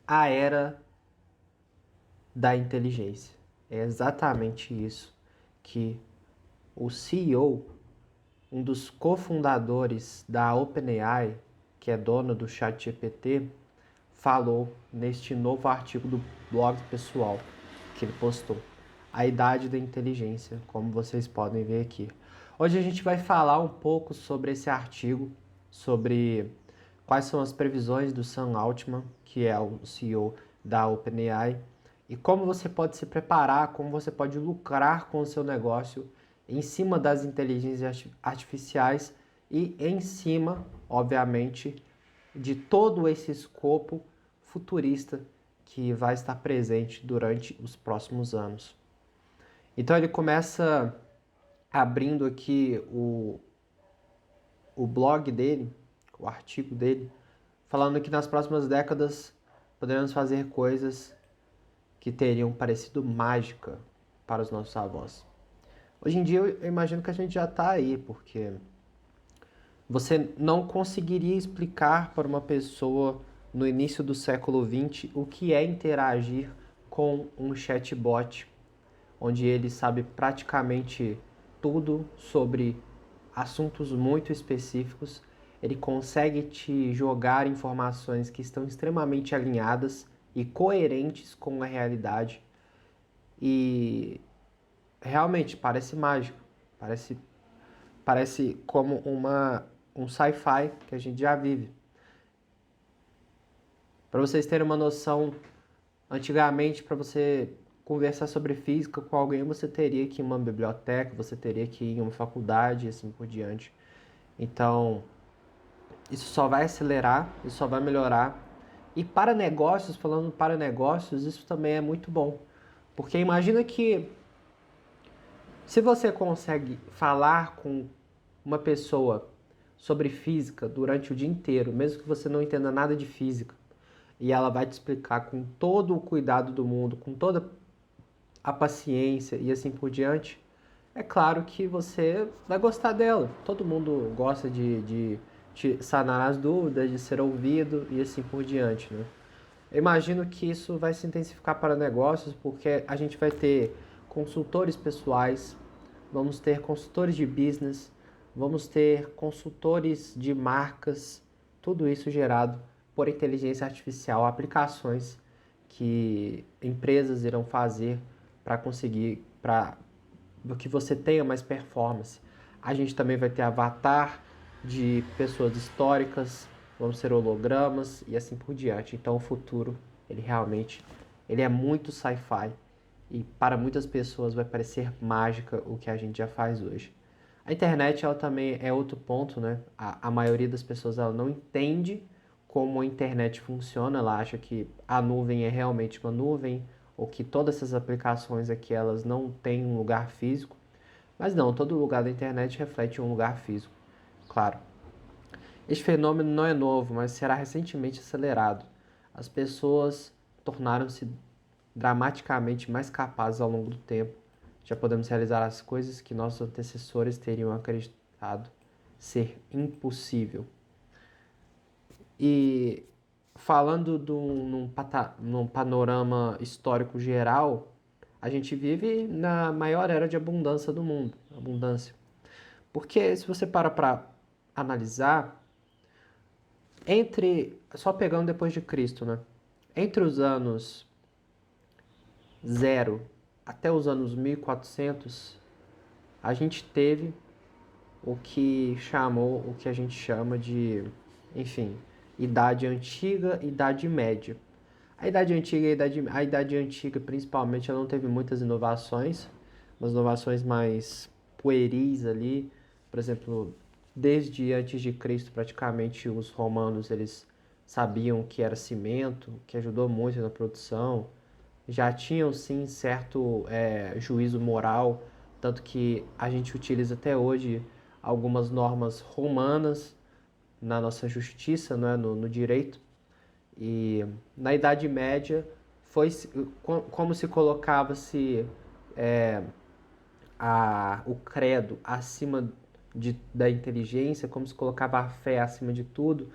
a era da inteligência. É exatamente isso que o CEO, um dos cofundadores da OpenAI, que é dono do ChatGPT, falou neste novo artigo do blog pessoal que ele postou. A idade da inteligência, como vocês podem ver aqui. Hoje a gente vai falar um pouco sobre esse artigo, sobre quais são as previsões do Sam Altman, que é o CEO da OpenAI, e como você pode se preparar, como você pode lucrar com o seu negócio em cima das inteligências artificiais e em cima, obviamente, de todo esse escopo futurista que vai estar presente durante os próximos anos. Então ele começa abrindo aqui o blog dele, o artigo dele, falando que nas próximas décadas poderemos fazer coisas que teriam parecido mágica para os nossos avós. Hoje em dia eu imagino que a gente já está aí, porque você não conseguiria explicar para uma pessoa no início do século XX o que é interagir com um chatbot, onde ele sabe praticamente tudo sobre assuntos muito específicos. Ele consegue te jogar informações que estão extremamente alinhadas e coerentes com a realidade. E realmente parece mágico, parece como um sci-fi que a gente já vive. Para vocês terem uma noção, antigamente, para você conversar sobre física com alguém, você teria que ir em uma biblioteca, você teria que ir em uma faculdade e assim por diante. Então, isso só vai acelerar, isso só vai melhorar. E para negócios, falando para negócios, isso também é muito bom. Porque imagina que se você consegue falar com uma pessoa sobre física durante o dia inteiro, mesmo que você não entenda nada de física, e ela vai te explicar com todo o cuidado do mundo, com toda a paciência e assim por diante, é claro que você vai gostar dela. Todo mundo gosta de sanar as dúvidas, de ser ouvido e assim por diante, né? Eu imagino que isso vai se intensificar para negócios, porque a gente vai ter consultores pessoais, vamos ter consultores de business, vamos ter consultores de marcas, tudo isso gerado por inteligência artificial, aplicações que empresas irão fazer para conseguir, para que você tenha mais performance. A gente também vai ter avatar de pessoas históricas, vão ser hologramas e assim por diante. Então o futuro, ele realmente, ele é muito sci-fi e para muitas pessoas vai parecer mágica o que a gente já faz hoje. A internet, ela também é outro ponto, né? A maioria das pessoas, ela não entende como a internet funciona, ela acha que a nuvem é realmente uma nuvem, ou que todas essas aplicações aqui, elas não têm um lugar físico. Mas não, todo lugar da internet reflete um lugar físico, claro. Este fenômeno não é novo, mas será recentemente acelerado. As pessoas tornaram-se dramaticamente mais capazes ao longo do tempo. Já podemos realizar as coisas que nossos antecessores teriam acreditado ser impossível. E falando num panorama histórico geral, a gente vive na maior era de abundância do mundo, abundância. Porque se você para analisar, só pegando depois de Cristo, né? Entre os anos 0 até os anos 1400, a gente teve o que a gente chama de, enfim, Idade Antiga e Idade Média. A Idade Antiga, a Idade Antiga principalmente, ela não teve muitas inovações, umas inovações mais pueris ali, por exemplo, desde antes de Cristo, praticamente os romanos eles sabiam que era cimento, que ajudou muito na produção, já tinham sim certo juízo moral, tanto que a gente utiliza até hoje algumas normas romanas na nossa justiça, não é? No direito. E na Idade Média foi como se colocava-se o credo acima da inteligência, como se colocava a fé acima de tudo.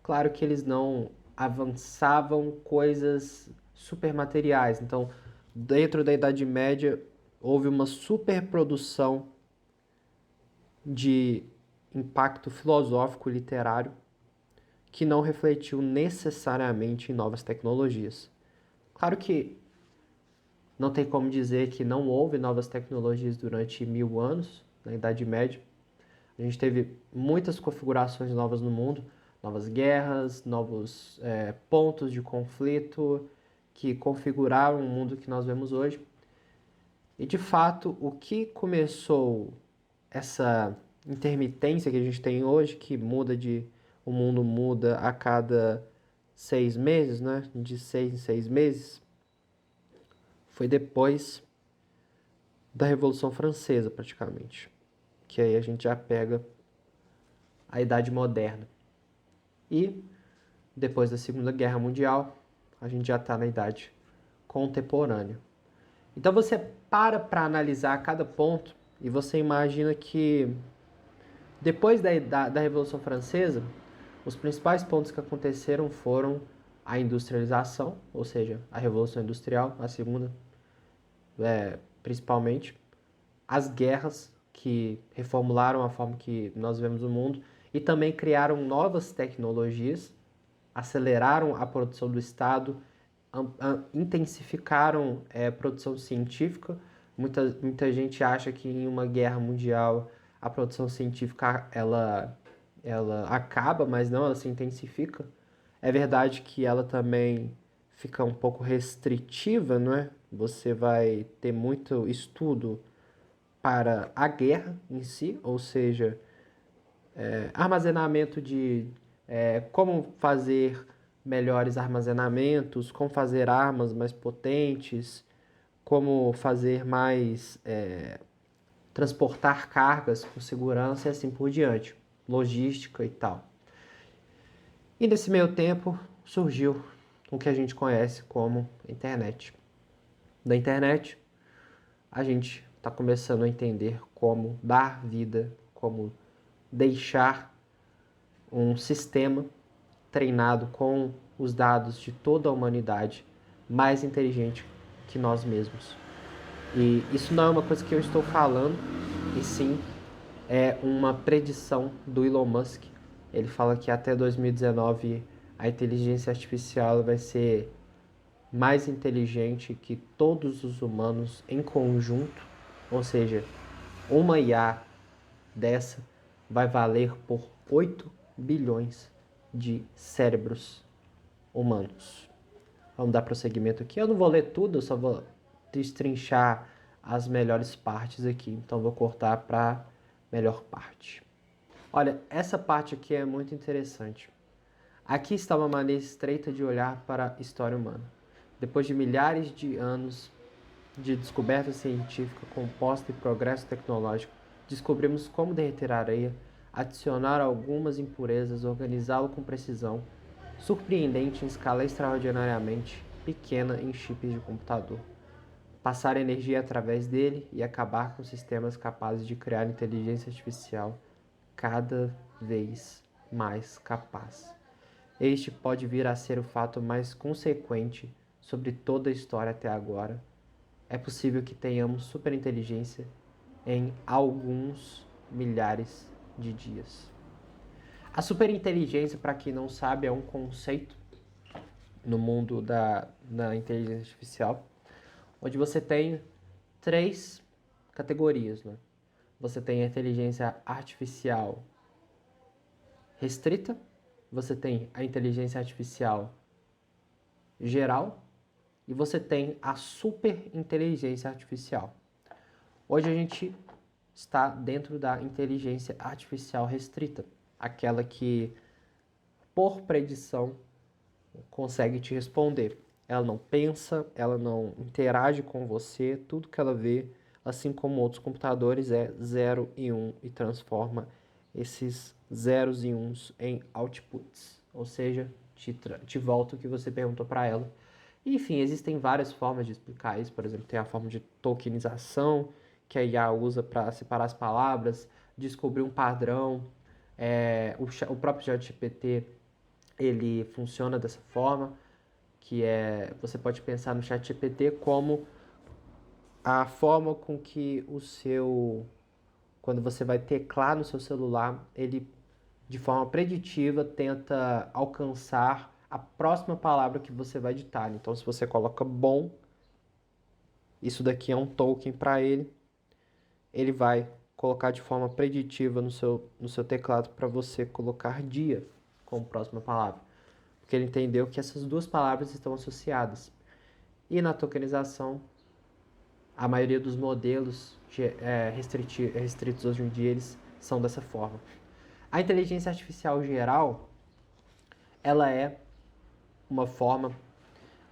Claro que eles não avançavam coisas supermateriais. Então, dentro da Idade Média, houve uma superprodução de impacto filosófico e literário que não refletiu necessariamente em novas tecnologias. Claro que não tem como dizer que não houve novas tecnologias durante 1000 anos, na Idade Média. A gente teve muitas configurações novas no mundo, novas guerras, novos pontos de conflito que configuraram o mundo que nós vemos hoje. E de fato, o que começou essa intermitência que a gente tem hoje, que o mundo muda a cada 6 meses, né? De 6 em 6 meses, foi depois da Revolução Francesa, praticamente. Que aí a gente já pega a Idade Moderna. E depois da Segunda Guerra Mundial, a gente já está na Idade Contemporânea. Então você para analisar cada ponto e você imagina que depois da Revolução Francesa, os principais pontos que aconteceram foram a industrialização, ou seja, a Revolução Industrial, a segunda, principalmente, as guerras que reformularam a forma que nós vemos o mundo e também criaram novas tecnologias, aceleraram a produção do Estado, intensificaram a produção científica. Muita gente acha que em uma guerra mundial a produção científica ela acaba, mas não, ela se intensifica. É verdade que ela também fica um pouco restritiva, não é? Você vai ter muito estudo para a guerra em si, ou seja, armazenamento como fazer melhores armazenamentos, como fazer armas mais potentes, como fazer mais transportar cargas com segurança e assim por diante, logística e tal. E nesse meio tempo surgiu o que a gente conhece como internet. Da internet, a gente está começando a entender como dar vida, como deixar um sistema treinado com os dados de toda a humanidade mais inteligente que nós mesmos. E isso não é uma coisa que eu estou falando, e sim é uma predição do Elon Musk. Ele fala que até 2019 a inteligência artificial vai ser mais inteligente que todos os humanos em conjunto, ou seja, uma IA dessa vai valer por 8 bilhões de cérebros humanos. Vamos dar prosseguimento aqui. Eu não vou ler tudo, eu só vou destrinchar as melhores partes aqui. Então vou cortar para a melhor parte. Olha, essa parte aqui é muito interessante. Aqui está uma maneira estreita de olhar para a história humana. Depois de milhares de anos de descoberta científica composta e progresso tecnológico, descobrimos como derreter a areia, adicionar algumas impurezas, organizá-lo com precisão, surpreendente em escala extraordinariamente pequena em chips de computador, passar energia através dele e acabar com sistemas capazes de criar inteligência artificial cada vez mais capaz. Este pode vir a ser o fato mais consequente sobre toda a história até agora. É possível que tenhamos superinteligência em alguns milhares de dias. A superinteligência, para quem não sabe, é um conceito no mundo da inteligência artificial, onde você tem 3 categorias. Né? Você tem a inteligência artificial restrita, você tem a inteligência artificial geral e você tem a superinteligência artificial. Hoje a gente está dentro da inteligência artificial restrita, aquela que, por predição, consegue te responder. Ela não pensa, ela não interage com você, tudo que ela vê, assim como outros computadores, é 0 e 1 e transforma esses zeros e uns em outputs, ou seja, te volta o que você perguntou para ela. Enfim, existem várias formas de explicar isso, por exemplo, tem a forma de tokenização, que a IA usa para separar as palavras, descobrir um padrão. O próprio ChatGPT ele funciona dessa forma, que você pode pensar no ChatGPT como a forma com que quando você vai teclar no seu celular, ele de forma preditiva tenta alcançar a próxima palavra que você vai digitar. Então, se você coloca bom, isso daqui é um token para ele vai colocar de forma preditiva no seu teclado para você colocar dia como próxima palavra. Porque ele entendeu que essas duas palavras estão associadas. E na tokenização, a maioria dos modelos restritos hoje em dia, eles são dessa forma. A inteligência artificial geral, ela é uma forma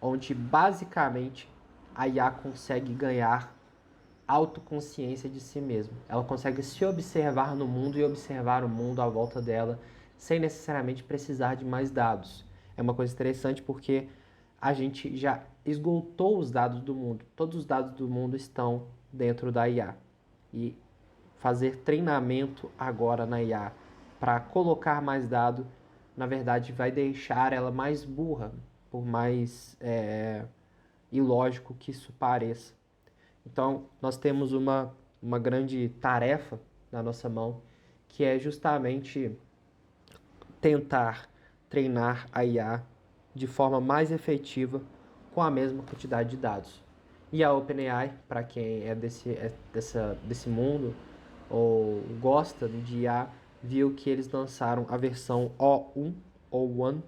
onde basicamente a IA consegue ganhar autoconsciência de si mesma. Ela consegue se observar no mundo e observar o mundo à volta dela sem necessariamente precisar de mais dados. É uma coisa interessante porque a gente já esgotou os dados do mundo. Todos os dados do mundo estão dentro da IA. E fazer treinamento agora na IA para colocar mais dado, na verdade, vai deixar ela mais burra, por mais ilógico que isso pareça. Então, nós temos uma grande tarefa na nossa mão, que é justamente tentar treinar a IA de forma mais efetiva com a mesma quantidade de dados. E a OpenAI, para quem é desse mundo ou gosta de IA, viu que eles lançaram a versão O1 ou One,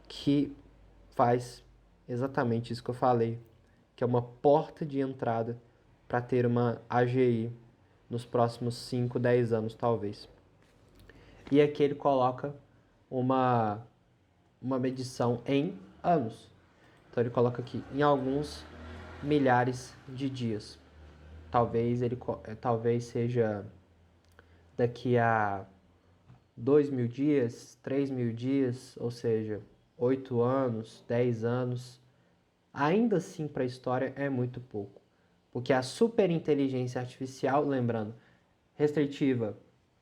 que faz exatamente isso que eu falei, que é uma porta de entrada para ter uma AGI nos próximos 5, 10 anos, talvez. E aqui ele coloca uma medição em anos. Então ele coloca aqui em alguns milhares de dias. Talvez seja daqui a 2.000 dias, 3.000 dias, ou seja, 8 anos, 10 anos. Ainda assim, para a história é muito pouco. Porque a superinteligência artificial, lembrando, restritiva,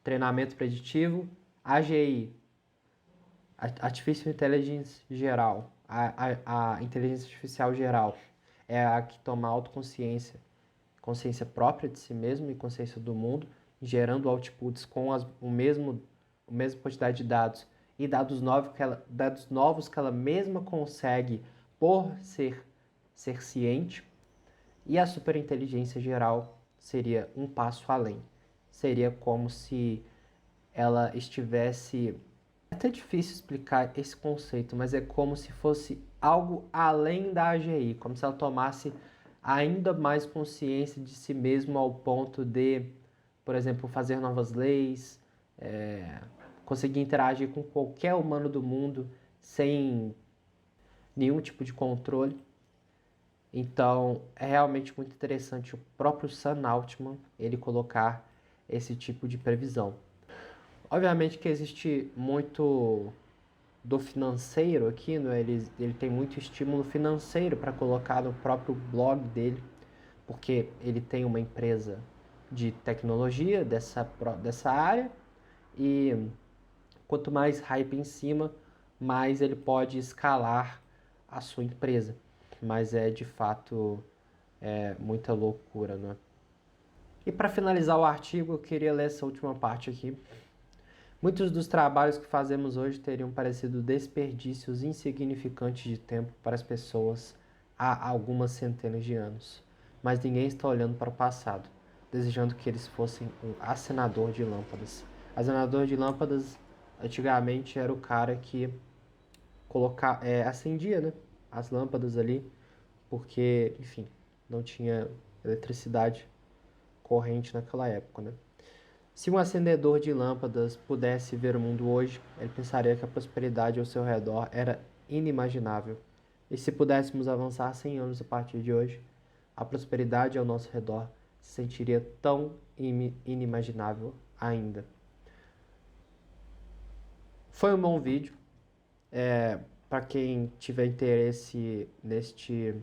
treinamento preditivo, AGI, Artificial Intelligence geral, a inteligência artificial geral, é a que toma autoconsciência, consciência própria de si mesmo e consciência do mundo, gerando outputs com a mesma quantidade de dados e dados novos que ela mesma consegue por ser ciente. E a superinteligência geral seria um passo além. Seria como se ela estivesse. É até difícil explicar esse conceito, mas é como se fosse algo além da AGI, como se ela tomasse ainda mais consciência de si mesma ao ponto de, por exemplo, fazer novas leis, conseguir interagir com qualquer humano do mundo sem nenhum tipo de controle. Então, é realmente muito interessante o próprio Sam Altman ele colocar esse tipo de previsão. Obviamente que existe muito do financeiro aqui, né? Ele tem muito estímulo financeiro para colocar no próprio blog dele, porque ele tem uma empresa de tecnologia dessa área e quanto mais hype em cima, mais ele pode escalar a sua empresa. Mas é de fato muita loucura, né? E para finalizar o artigo, eu queria ler essa última parte aqui. Muitos dos trabalhos que fazemos hoje teriam parecido desperdícios insignificantes de tempo para as pessoas há algumas centenas de anos. Mas ninguém está olhando para o passado, desejando que eles fossem um acenador de lâmpadas. Acenador de lâmpadas, antigamente, era o cara que acendia, né, as lâmpadas ali, porque, enfim, não tinha eletricidade corrente naquela época, né? Se um acendedor de lâmpadas pudesse ver o mundo hoje, ele pensaria que a prosperidade ao seu redor era inimaginável. E se pudéssemos avançar 100 anos a partir de hoje, a prosperidade ao nosso redor se sentiria tão inimaginável ainda. Foi um bom vídeo. Para quem tiver interesse neste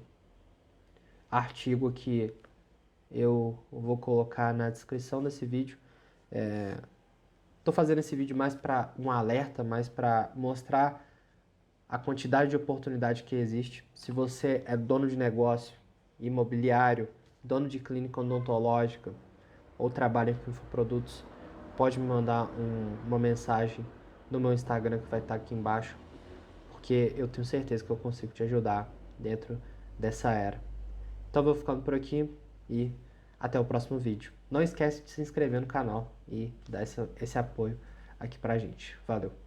artigo aqui, eu vou colocar na descrição desse vídeo Tô fazendo esse vídeo mais para um alerta, mais para mostrar a quantidade de oportunidade que existe. Se você é dono de negócio, imobiliário, dono de clínica odontológica ou trabalha com infoprodutos, pode me mandar uma mensagem no meu Instagram que vai estar aqui embaixo, porque eu tenho certeza que eu consigo te ajudar dentro dessa era. Então eu vou ficando por aqui e até o próximo vídeo. Não esquece de se inscrever no canal e dar esse apoio aqui pra gente. Valeu!